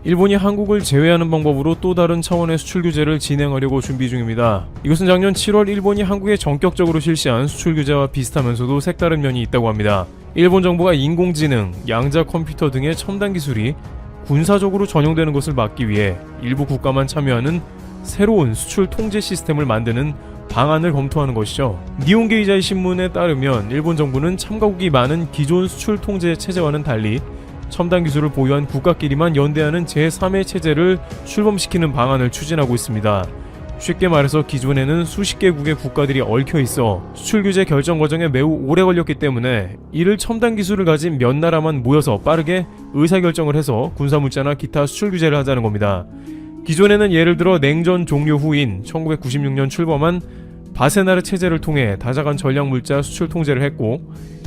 일본이 한국을 제외하는 방법으로 또 다른 차원의 수출 규제를 진행하려고 준비 중입니다. 이것은 작년 7월 일본이 한국에 전격적으로 실시한 수출 규제와 비슷하면서도 색다른 면이 있다고 합니다. 일본 정부가 인공지능, 양자 컴퓨터 등의 첨단 기술이 군사적으로 전용되는 것을 막기 위해 일부 국가만 참여하는 새로운 수출 통제 시스템을 만드는 방안을 검토하는 것이죠. 니혼게이자이 신문에 따르면 일본 정부는 참가국이 많은 기존 수출 통제 체제와는 달리 첨단 기술을 보유한 국가끼리만 연대하는 제3의 체제를 출범시키는 방안을 추진하고 있습니다. 쉽게 말해서 기존에는 수십 개국의 국가들이 얽혀 있어 수출 규제 결정 과정에 매우 오래 걸렸기 때문에 이를 첨단 기술을 가진 몇 나라만 모여서 빠르게 의사결정을 해서 군사물자나 기타 수출 규제를 하자는 겁니다. 기존에는 예를 들어 냉전 종료 후인 1996년 출범한 바세나르 체제를 통해 다자간 전략물자 수출 통제를 했고,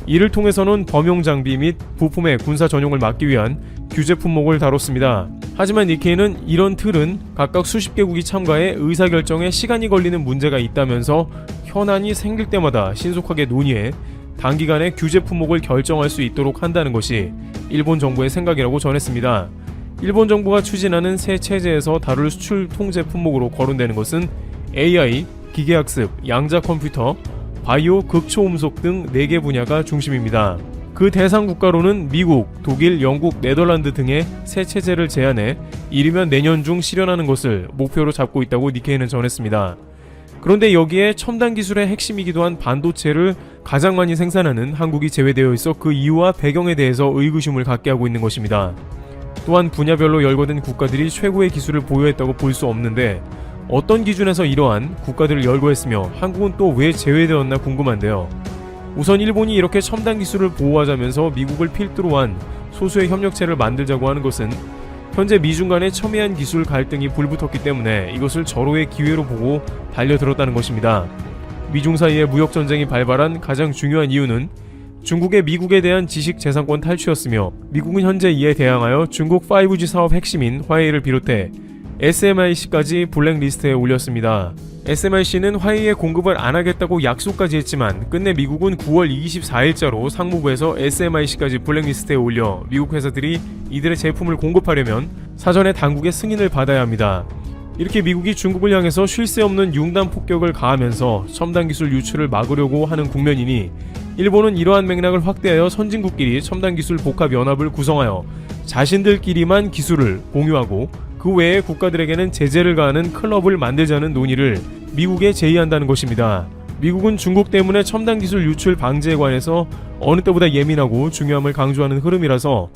이를 통해서는 범용 장비 및 부품의 군사 전용을 막기 위한 규제 품목을 다뤘습니다. 하지만 니케이는 이런 틀은 각각 수십 개국이 참가해 의사결정에 시간이 걸리는 문제가 있다면서 현안이 생길 때마다 신속하게 논의해 단기간에 규제 품목을 결정할 수 있도록 한다는 것이 일본 정부의 생각이라고 전했습니다. 일본 정부가 추진하는 새 체제에서 다룰 수출 통제 품목으로 거론되는 것은 AI, 기계학습, 양자 컴퓨터, 바이오, 극초음속 등 4개 분야가 중심입니다. 그 대상 국가로는 미국, 독일, 영국, 네덜란드 등의 새 체제를 제안해 이르면 내년 중 실현하는 것을 목표로 잡고 있다고 니케이는 전했습니다. 그런데 여기에 첨단 기술의 핵심이기도 한 반도체를 가장 많이 생산하는 한국이 제외되어 있어 그 이유와 배경에 대해서 의구심을 갖게 하고 있는 것입니다. 또한 분야별로 열거된 국가들이 최고의 기술을 보유했다고 볼 수 없는데 어떤 기준에서 이러한 국가들을 열거했으며 한국은 또 왜 제외되었나 궁금한데요. 우선 일본이 이렇게 첨단 기술을 보호하자면서 미국을 필두로 한 소수의 협력체를 만들자고 하는 것은 현재 미중 간의 첨예한 기술 갈등이 불붙었기 때문에 이것을 절호의 기회로 보고 달려들었다는 것입니다. 미중 사이의 무역전쟁이 발발한 가장 중요한 이유는 중국의 미국에 대한 지식재산권 탈취였으며, 미국은 현재 이에 대항하여 중국 5G 사업 핵심인 화웨이를 비롯해 SMIC까지 블랙리스트에 올렸습니다. SMIC는 화웨이의 공급을 안 하겠다고 약속까지 했지만 끝내 미국은 9월 24일자로 상무부에서 SMIC까지 블랙리스트에 올려 미국 회사들이 이들의 제품을 공급하려면 사전에 당국의 승인을 받아야 합니다. 이렇게 미국이 중국을 향해서 쉴 새 없는 융단 폭격을 가하면서 첨단 기술 유출을 막으려고 하는 국면이니, 일본은 이러한 맥락을 확대하여 선진국끼리 첨단 기술 복합 연합을 구성하여 자신들끼리만 기술을 공유하고 그 외의 국가들에게는 제재를 가하는 클럽을 만들자는 논의를 미국에 제의한다는 것입니다. 미국은 중국 때문에 첨단 기술 유출 방지에 관해서 어느 때보다 예민하고 중요함을 강조하는 흐름이라서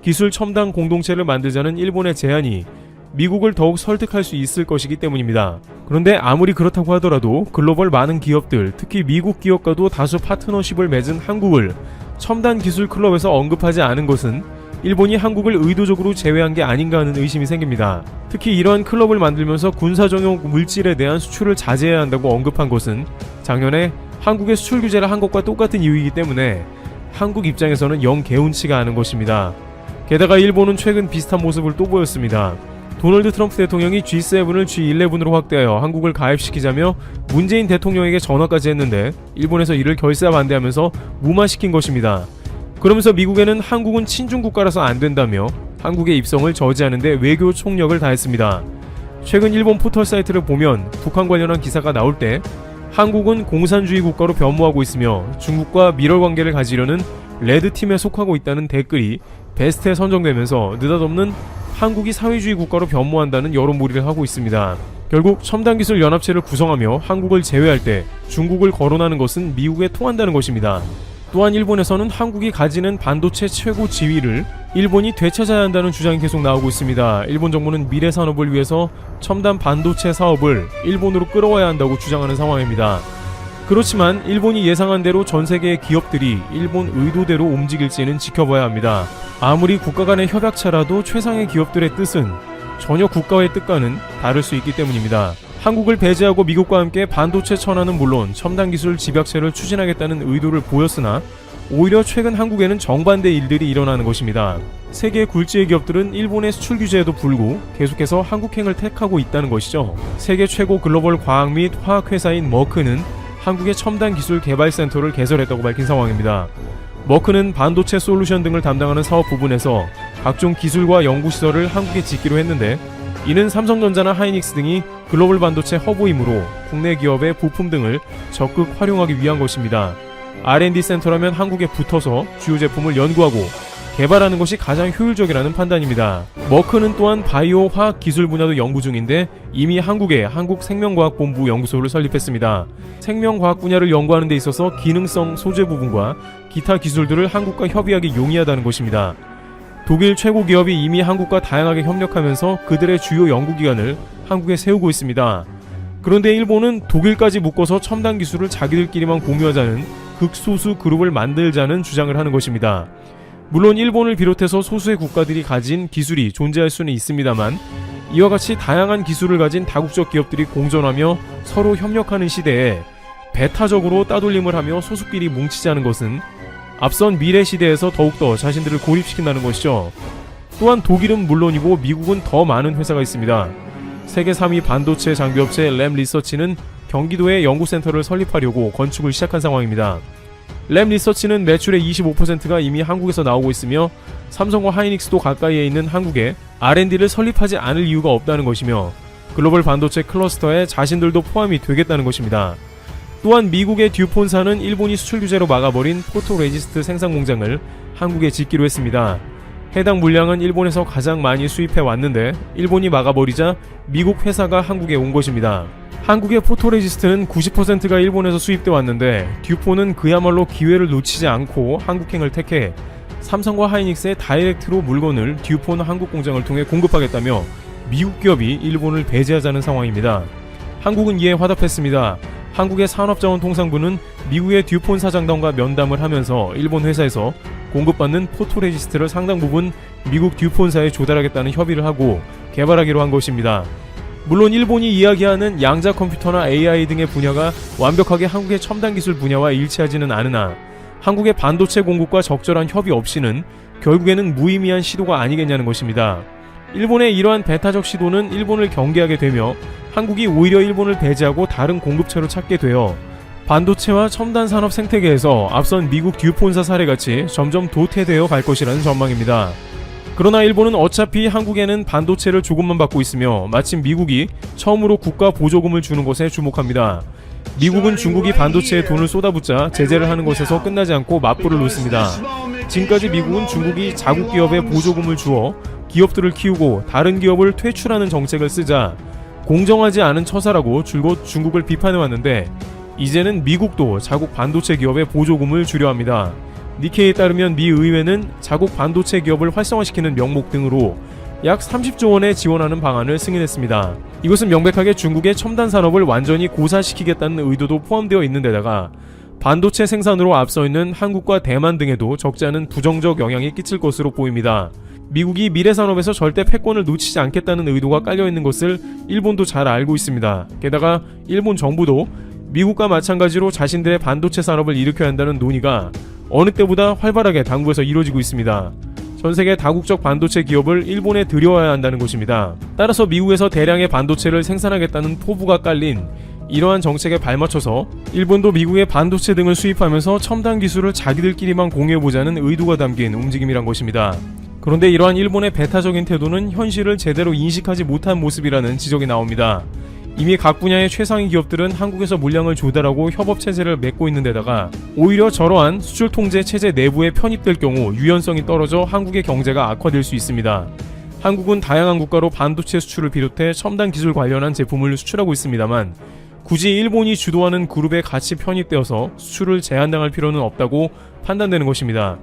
기술 첨단 공동체를 만들자는 일본의 제안이 미국을 더욱 설득할 수 있을 것이기 때문입니다. 그런데 아무리 그렇다고 하더라도 글로벌 많은 기업들, 특히 미국 기업과도 다수 파트너십을 맺은 한국을 첨단 기술 클럽에서 언급하지 않은 것은 일본이 한국을 의도적으로 제외한 게 아닌가 하는 의심이 생깁니다. 특히 이러한 클럽을 만들면서 군사정용 물질에 대한 수출을 자제해야 한다고 언급한 것은 작년에 한국의 수출 규제를 한 것과 똑같은 이유이기 때문에 한국 입장에서는 영 개운치가 않은 것입니다. 게다가 일본은 최근 비슷한 모습을 또 보였습니다. 도널드 트럼프 대통령이 G7을 G11으로 확대하여 한국을 가입시키자며 문재인 대통령에게 전화까지 했는데 일본에서 이를 결사 반대하면서 무마시킨 것입니다. 그러면서 미국에는 한국은 친중국가라서 안 된다며 한국의 입성을 저지하는데 외교 총력을 다했습니다. 최근 일본 포털 사이트를 보면 북한 관련한 기사가 나올 때 한국은 공산주의 국가로 변모하고 있으며 중국과 밀월 관계를 가지려는 레드팀에 속하고 있다는 댓글이 베스트에 선정되면서 느닷없는 한국이 사회주의 국가로 변모한다는 여론몰이를 하고 있습니다. 결국 첨단기술 연합체를 구성하며 한국을 제외할 때 중국을 거론하는 것은 미국에 통한다는 것입니다. 또한 일본에서는 한국이 가지는 반도체 최고 지위를 일본이 되찾아야 한다는 주장이 계속 나오고 있습니다. 일본 정부는 미래 산업을 위해서 첨단 반도체 사업을 일본으로 끌어와야 한다고 주장하는 상황입니다. 그렇지만 일본이 예상한 대로 전 세계의 기업들이 일본 의도대로 움직일지는 지켜봐야 합니다. 아무리 국가 간의 협약차라도 최상의 기업들의 뜻은 전혀 국가의 뜻과는 다를 수 있기 때문입니다. 한국을 배제하고 미국과 함께 반도체 천하는 물론 첨단 기술 집약체를 추진하겠다는 의도를 보였으나 오히려 최근 한국에는 정반대 일들이 일어나는 것입니다. 세계 굴지의 기업들은 일본의 수출 규제에도 불구 계속해서 한국행을 택하고 있다는 것이죠. 세계 최고 글로벌 과학 및 화학 회사인 머크는 한국의 첨단 기술 개발 센터를 개설했다고 밝힌 상황입니다. 머크는 반도체 솔루션 등을 담당하는 사업 부분에서 각종 기술과 연구시설을 한국에 짓기로 했는데, 이는 삼성전자나 하이닉스 등이 글로벌 반도체 허브이므로 국내 기업의 부품 등을 적극 활용하기 위한 것입니다. R&D 센터라면 한국에 붙어서 주요 제품을 연구하고 개발하는 것이 가장 효율적이라는 판단입니다. 머크는 또한 바이오 화학 기술 분야도 연구 중인데 이미 한국에 한국생명과학본부 연구소를 설립했습니다. 생명과학 분야를 연구하는 데 있어서 기능성 소재 부분과 기타 기술들을 한국과 협의하기 용이하다는 것입니다. 독일 최고 기업이 이미 한국과 다양하게 협력하면서 그들의 주요 연구기관을 한국에 세우고 있습니다. 그런데 일본은 독일까지 묶어서 첨단 기술을 자기들끼리만 공유하자는 극소수 그룹을 만들자는 주장을 하는 것입니다. 물론 일본을 비롯해서 소수의 국가들이 가진 기술이 존재할 수는 있습니다만, 이와 같이 다양한 기술을 가진 다국적 기업들이 공존하며 서로 협력하는 시대에 배타적으로 따돌림을 하며 소수끼리 뭉치자는 것은 앞선 미래 시대에서 더욱더 자신들을 고립시킨다는 것이죠. 또한 독일은 물론이고 미국은 더 많은 회사가 있습니다. 세계 3위 반도체 장비업체 램 리서치는 경기도에 연구센터를 설립하려고 건축을 시작한 상황입니다. 램 리서치는 매출의 25%가 이미 한국에서 나오고 있으며 삼성과 하이닉스도 가까이에 있는 한국에 R&D를 설립하지 않을 이유가 없다는 것이며 글로벌 반도체 클러스터에 자신들도 포함이 되겠다는 것입니다. 또한 미국의 듀폰사는 일본이 수출 규제로 막아버린 포토레지스트 생산 공장을 한국에 짓기로 했습니다. 해당 물량은 일본에서 가장 많이 수입해 왔는데 일본이 막아버리자 미국 회사가 한국에 온 것입니다. 한국의 포토레지스트는 90%가 일본에서 수입돼 왔는데 듀폰은 그야말로 기회를 놓치지 않고 한국행을 택해 삼성과 하이닉스의 다이렉트로 물건을 듀폰 한국 공장을 통해 공급하겠다며 미국 기업이 일본을 배제하자는 상황입니다. 한국은 이에 화답했습니다. 한국의 산업자원통상부는 미국의 듀폰 사장단과 면담을 하면서 일본 회사에서 공급받는 포토레지스트를 상당 부분 미국 듀폰사에 조달하겠다는 협의를 하고 개발하기로 한 것입니다. 물론 일본이 이야기하는 양자 컴퓨터나 AI 등의 분야가 완벽하게 한국의 첨단 기술 분야와 일치하지는 않으나 한국의 반도체 공급과 적절한 협의 없이는 결국에는 무의미한 시도가 아니겠냐는 것입니다. 일본의 이러한 배타적 시도는 일본을 경계하게 되며 한국이 오히려 일본을 배제하고 다른 공급처를 찾게 되어 반도체와 첨단 산업 생태계에서 앞선 미국 듀폰사 사례같이 점점 도태되어 갈 것이라는 전망입니다. 그러나 일본은 어차피 한국에는 반도체를 조금만 받고 있으며 마침 미국이 처음으로 국가 보조금을 주는 것에 주목합니다. 미국은 중국이 반도체에 돈을 쏟아붓자 제재를 하는 것에서 끝나지 않고 맞불을 놓습니다. 지금까지 미국은 중국이 자국 기업에 보조금을 주어 기업들을 키우고 다른 기업을 퇴출하는 정책을 쓰자 공정하지 않은 처사라고 줄곧 중국을 비판해왔는데 이제는 미국도 자국 반도체 기업에 보조금을 주려 합니다. 니케이에 따르면 미 의회는 자국 반도체 기업을 활성화시키는 명목 등으로 약 30조 원에 지원하는 방안을 승인했습니다. 이것은 명백하게 중국의 첨단 산업을 완전히 고사시키겠다는 의도도 포함되어 있는 데다가 반도체 생산으로 앞서 있는 한국과 대만 등에도 적지 않은 부정적 영향이 끼칠 것으로 보입니다. 미국이 미래 산업에서 절대 패권을 놓치지 않겠다는 의도가 깔려있는 것을 일본도 잘 알고 있습니다. 게다가 일본 정부도 미국과 마찬가지로 자신들의 반도체 산업을 일으켜야 한다는 논의가 어느 때보다 활발하게 당부에서 이루어지고 있습니다. 전세계 다국적 반도체 기업을 일본에 들여와야 한다는 것입니다. 따라서 미국에서 대량의 반도체를 생산하겠다는 포부가 깔린 이러한 정책에 발맞춰서 일본도 미국의 반도체 등을 수입하면서 첨단 기술을 자기들끼리만 공유해보자는 의도가 담긴 움직임이란 것입니다. 그런데 이러한 일본의 배타적인 태도는 현실을 제대로 인식하지 못한 모습이라는 지적이 나옵니다. 이미 각 분야의 최상위 기업들은 한국에서 물량을 조달하고 협업체제를 맺고 있는 데다가 오히려 저러한 수출 통제 체제 내부에 편입될 경우 유연성이 떨어져 한국의 경제가 악화될 수 있습니다. 한국은 다양한 국가로 반도체 수출을 비롯해 첨단 기술 관련한 제품을 수출하고 있습니다만 굳이 일본이 주도하는 그룹에 같이 편입되어서 수출을 제한당할 필요는 없다고 판단되는 것입니다.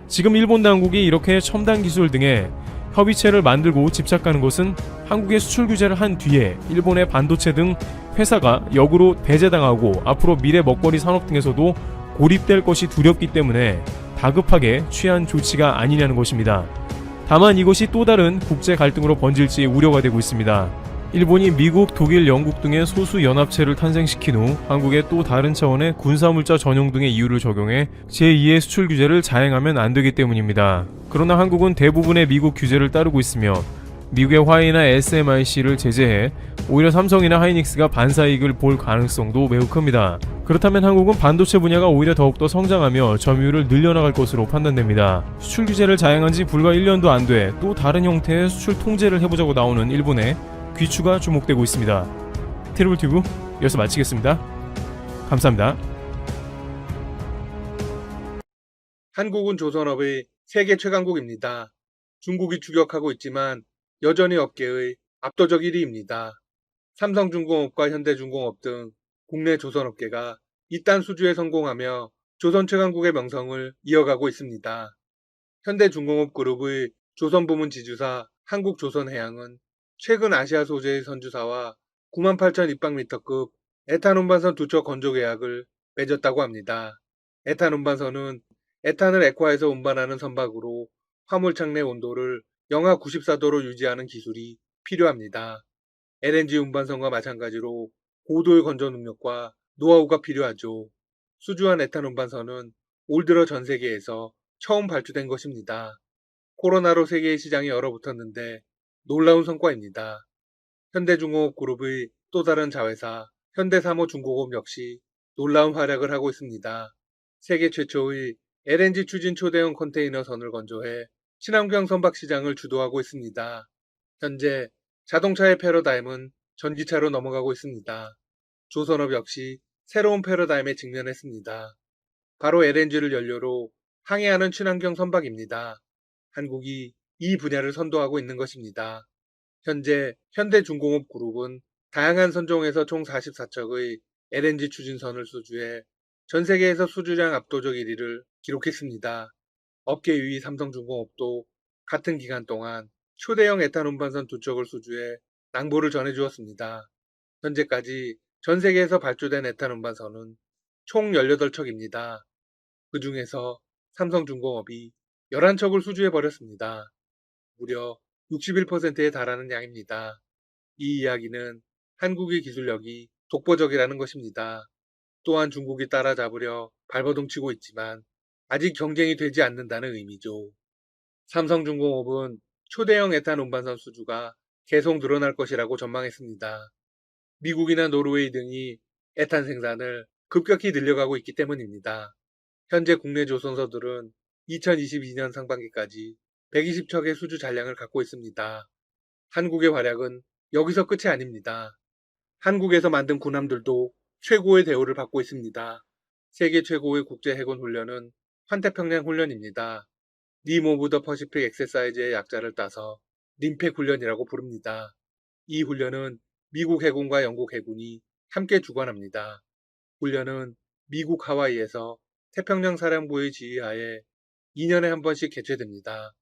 지금 일본 당국이 이렇게 첨단 기술 등의 협의체를 만들고 집착하는 것은 한국의 수출 규제를 한 뒤에 일본의 반도체 등 회사가 역으로 배제당하고 앞으로 미래 먹거리 산업 등에서도 고립될 것이 두렵기 때문에 다급하게 취한 조치가 아니냐는 것입니다. 다만 이것이 또 다른 국제 갈등으로 번질지 우려가 되고 있습니다. 일본이 미국, 독일, 영국 등의 소수 연합체를 탄생시킨 후 한국에 또 다른 차원의 군사물자 전용 등의 이유를 적용해 제2의 수출 규제를 자행하면 안 되기 때문입니다. 그러나 한국은 대부분의 미국 규제를 따르고 있으며 미국의 화웨이나 SMIC를 제재해 오히려 삼성이나 하이닉스가 반사이익을 볼 가능성도 매우 큽니다. 그렇다면 한국은 반도체 분야가 오히려 더욱더 성장하며 점유율을 늘려나갈 것으로 판단됩니다. 수출 규제를 자행한 지 불과 1년도 안 돼 또 다른 형태의 수출 통제를 해보자고 나오는 일본의 귀추가 주목되고 있습니다. 트리블튜브 여기서 마치겠습니다. 감사합니다. 한국은 조선업의 세계 최강국입니다. 중국이 추격하고 있지만 여전히 업계의 압도적 1위입니다. 삼성중공업과 현대중공업 등 국내 조선업계가 이딴 수주에 성공하며 조선 최강국의 명성을 이어가고 있습니다. 현대중공업 그룹의 조선부문 지주사 한국조선해양은 최근 아시아 소재의 선주사와 98,000 입방미터급 에탄 운반선 2척 건조 계약을 맺었다고 합니다. 에탄 운반선은 에탄을 액화해서 운반하는 선박으로 화물창 내 온도를 영하 94도로 유지하는 기술이 필요합니다. LNG 운반선과 마찬가지로 고도의 건조 능력과 노하우가 필요하죠. 수주한 에탄 운반선은 올 들어 전 세계에서 처음 발주된 것입니다. 코로나로 세계의 시장이 얼어붙었는데 놀라운 성과입니다. 현대중공업 그룹의 또 다른 자회사 현대사모중공업 역시 놀라운 활약을 하고 있습니다. 세계 최초의 LNG 추진 초대형 컨테이너선을 건조해 친환경 선박 시장을 주도하고 있습니다. 현재 자동차의 패러다임은 전기차로 넘어가고 있습니다. 조선업 역시 새로운 패러다임에 직면했습니다. 바로 LNG를 연료로 항해하는 친환경 선박입니다. 한국이 이 분야를 선도하고 있는 것입니다. 현재 현대중공업 그룹은 다양한 선종에서 총 44척의 LNG 추진선을 수주해 전 세계에서 수주량 압도적 1위를 기록했습니다. 업계 2위 삼성중공업도 같은 기간 동안 초대형 에탄 운반선 2척을 수주해 낭보를 전해주었습니다. 현재까지 전 세계에서 발주된 에탄 운반선은 총 18척입니다. 그 중에서 삼성중공업이 11척을 수주해버렸습니다. 무려 61%에 달하는 양입니다. 이 이야기는 한국의 기술력이 독보적이라는 것입니다. 또한 중국이 따라잡으려 발버둥 치고 있지만 아직 경쟁이 되지 않는다는 의미죠. 삼성중공업은 초대형 에탄 운반선 수주가 계속 늘어날 것이라고 전망했습니다. 미국이나 노르웨이 등이 에탄 생산을 급격히 늘려가고 있기 때문입니다. 현재 국내 조선사들은 2022년 상반기까지 120척의 수주 잔량을 갖고 있습니다. 한국의 활약은 여기서 끝이 아닙니다. 한국에서 만든 군함들도 최고의 대우를 받고 있습니다. 세계 최고의 국제 해군 훈련은 환태평양 훈련입니다. 님 오브 더 퍼시픽 엑세사이즈의 약자를 따서 림팩 훈련이라고 부릅니다. 이 훈련은 미국 해군과 영국 해군이 함께 주관합니다. 훈련은 미국 하와이에서 태평양 사령부의 지휘하에 2년에 한 번씩 개최됩니다.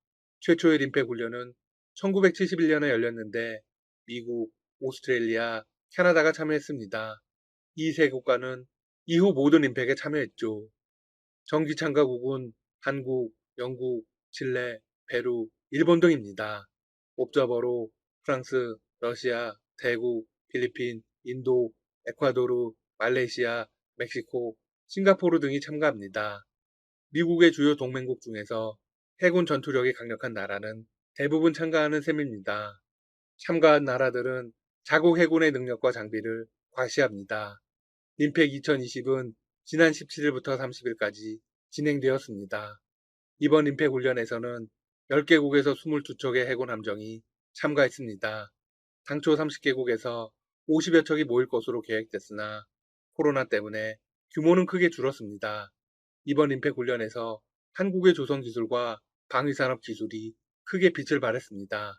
최초의 림팩 훈련은 1971년에 열렸는데 미국, 오스트레일리아, 캐나다가 참여했습니다. 이 세 국가는 이후 모든 림팩에 참여했죠. 정기 참가국은 한국, 영국, 칠레, 페루, 일본 등입니다. 옵저버로 프랑스, 러시아, 대국, 필리핀, 인도, 에콰도르, 말레이시아, 멕시코, 싱가포르 등이 참가합니다. 미국의 주요 동맹국 중에서 해군 전투력이 강력한 나라는 대부분 참가하는 셈입니다. 참가한 나라들은 자국 해군의 능력과 장비를 과시합니다. 림팩 2020은 지난 17일부터 30일까지 진행되었습니다. 이번 림팩 훈련에서는 10개국에서 22척의 해군 함정이 참가했습니다. 당초 30개국에서 50여 척이 모일 것으로 계획됐으나 코로나 때문에 규모는 크게 줄었습니다. 이번 림팩 훈련에서 한국의 조선 기술과 방위산업 기술이 크게 빛을 발했습니다.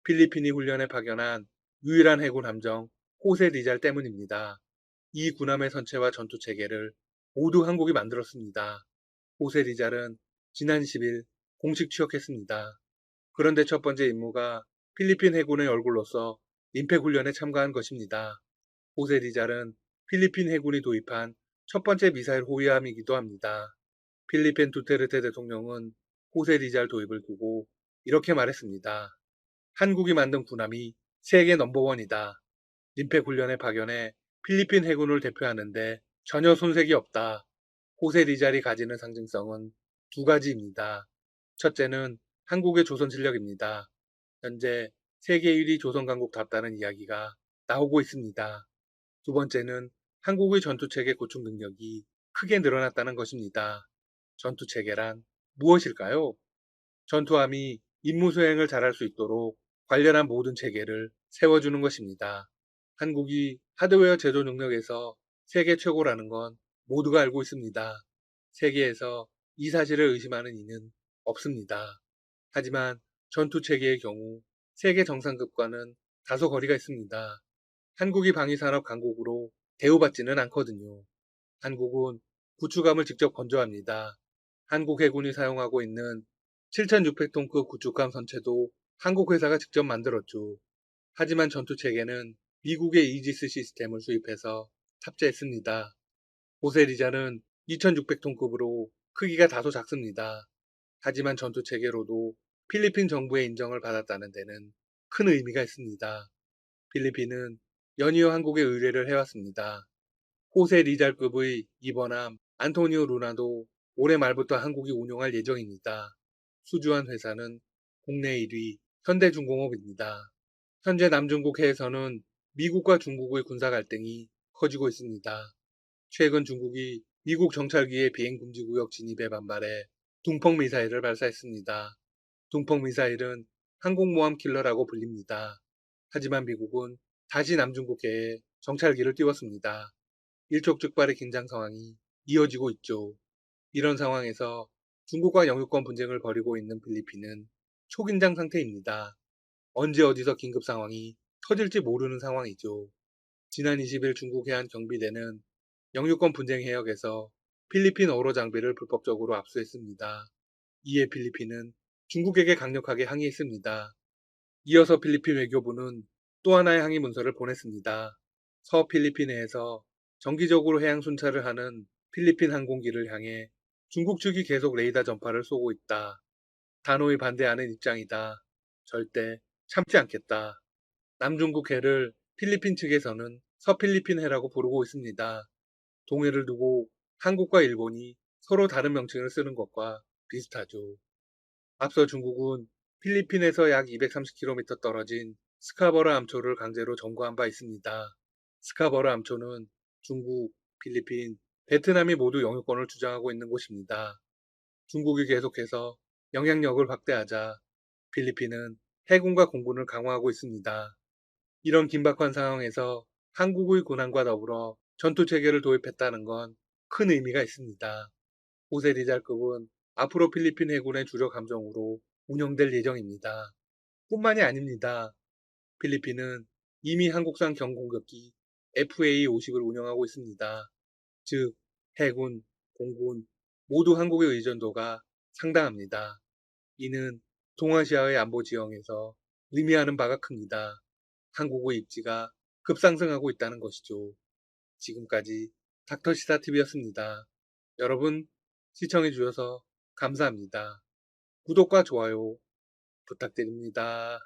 필리핀이 훈련에 파견한 유일한 해군 함정 호세 리잘 때문입니다. 이 군함의 선체와 전투 체계를 모두 한국이 만들었습니다. 호세 리잘은 지난 10일 공식 취역했습니다. 그런데 첫 번째 임무가 필리핀 해군의 얼굴로서 림팩 훈련에 참가한 것입니다. 호세 리잘은 필리핀 해군이 도입한 첫 번째 미사일 호위함이기도 합니다. 필리핀 두테르테 대통령은 호세 리잘 도입을 두고 이렇게 말했습니다. 한국이 만든 군함이 세계 넘버원이다. 림팩 훈련에 파견해 필리핀 해군을 대표하는데 전혀 손색이 없다. 호세 리잘이 가지는 상징성은 두 가지입니다. 첫째는 한국의 조선 실력입니다. 현재 세계 1위 조선 강국답다는 이야기가 나오고 있습니다. 두 번째는 한국의 전투체계 구축 능력이 크게 늘어났다는 것입니다. 전투체계란 무엇일까요? 전투함이 임무 수행을 잘할 수 있도록 관련한 모든 체계를 세워주는 것입니다. 한국이 하드웨어 제조 능력에서 세계 최고라는 건 모두가 알고 있습니다. 세계에서 이 사실을 의심하는 이는 없습니다. 하지만 전투체계의 경우 세계 정상급과는 다소 거리가 있습니다. 한국이 방위산업 강국으로 대우받지는 않거든요. 한국은 구축함을 직접 건조합니다. 한국 해군이 사용하고 있는 7,600톤급 구축함 선체도 한국 회사가 직접 만들었죠. 하지만 전투체계는 미국의 이지스 시스템을 수입해서 탑재했습니다. 보세리자는 2,600톤급으로 크기가 다소 작습니다. 하지만 전투체계로도 필리핀 정부의 인정을 받았다는 데는 큰 의미가 있습니다. 필리핀은 연이어 한국에 의뢰를 해왔습니다. 호세 리잘급의 이번함 안토니오 루나도 올해 말부터 한국이 운용할 예정입니다. 수주한 회사는 국내 1위 현대중공업입니다. 현재 남중국 해에서는 미국과 중국의 군사 갈등이 커지고 있습니다. 최근 중국이 미국 정찰기의 비행금지구역 진입에 반발해 둥펑 미사일을 발사했습니다. 둥펑 미사일은 항공모함 킬러라고 불립니다. 하지만 미국은 다시 남중국해에 정찰기를 띄웠습니다. 일촉즉발의 긴장 상황이 이어지고 있죠. 이런 상황에서 중국과 영유권 분쟁을 벌이고 있는 필리핀은 초긴장 상태입니다. 언제 어디서 긴급 상황이 터질지 모르는 상황이죠. 지난 20일 중국 해안 경비대는 영유권 분쟁 해역에서 필리핀 어로 장비를 불법적으로 압수했습니다. 이에 필리핀은 중국에게 강력하게 항의했습니다. 이어서 필리핀 외교부는 또 하나의 항의 문서를 보냈습니다. 서필리핀해에서 정기적으로 해양 순찰을 하는 필리핀 항공기를 향해 중국 측이 계속 레이더 전파를 쏘고 있다. 단호히 반대하는 입장이다. 절대 참지 않겠다. 남중국 해를 필리핀 측에서는 서필리핀 해라고 부르고 있습니다. 동해를 두고 한국과 일본이 서로 다른 명칭을 쓰는 것과 비슷하죠. 앞서 중국은 필리핀에서 약 230km 떨어진 스카버라 암초를 강제로 점거한 바 있습니다. 스카버라 암초는 중국, 필리핀, 베트남이 모두 영유권을 주장하고 있는 곳입니다. 중국이 계속해서 영향력을 확대하자 필리핀은 해군과 공군을 강화하고 있습니다. 이런 긴박한 상황에서 한국의 군함과 더불어 전투체계를 도입했다는 건 큰 의미가 있습니다. 호세리잘급은 앞으로 필리핀 해군의 주력 함정으로 운영될 예정입니다. 뿐만이 아닙니다. 필리핀은 이미 한국산 경공격기 FA-50을 운영하고 있습니다. 즉, 해군, 공군 모두 한국의 의존도가 상당합니다. 이는 동아시아의 안보 지형에서 의미하는 바가 큽니다. 한국의 입지가 급상승하고 있다는 것이죠. 지금까지 닥터시사TV였습니다. 여러분, 시청해주셔서 감사합니다. 구독과 좋아요 부탁드립니다.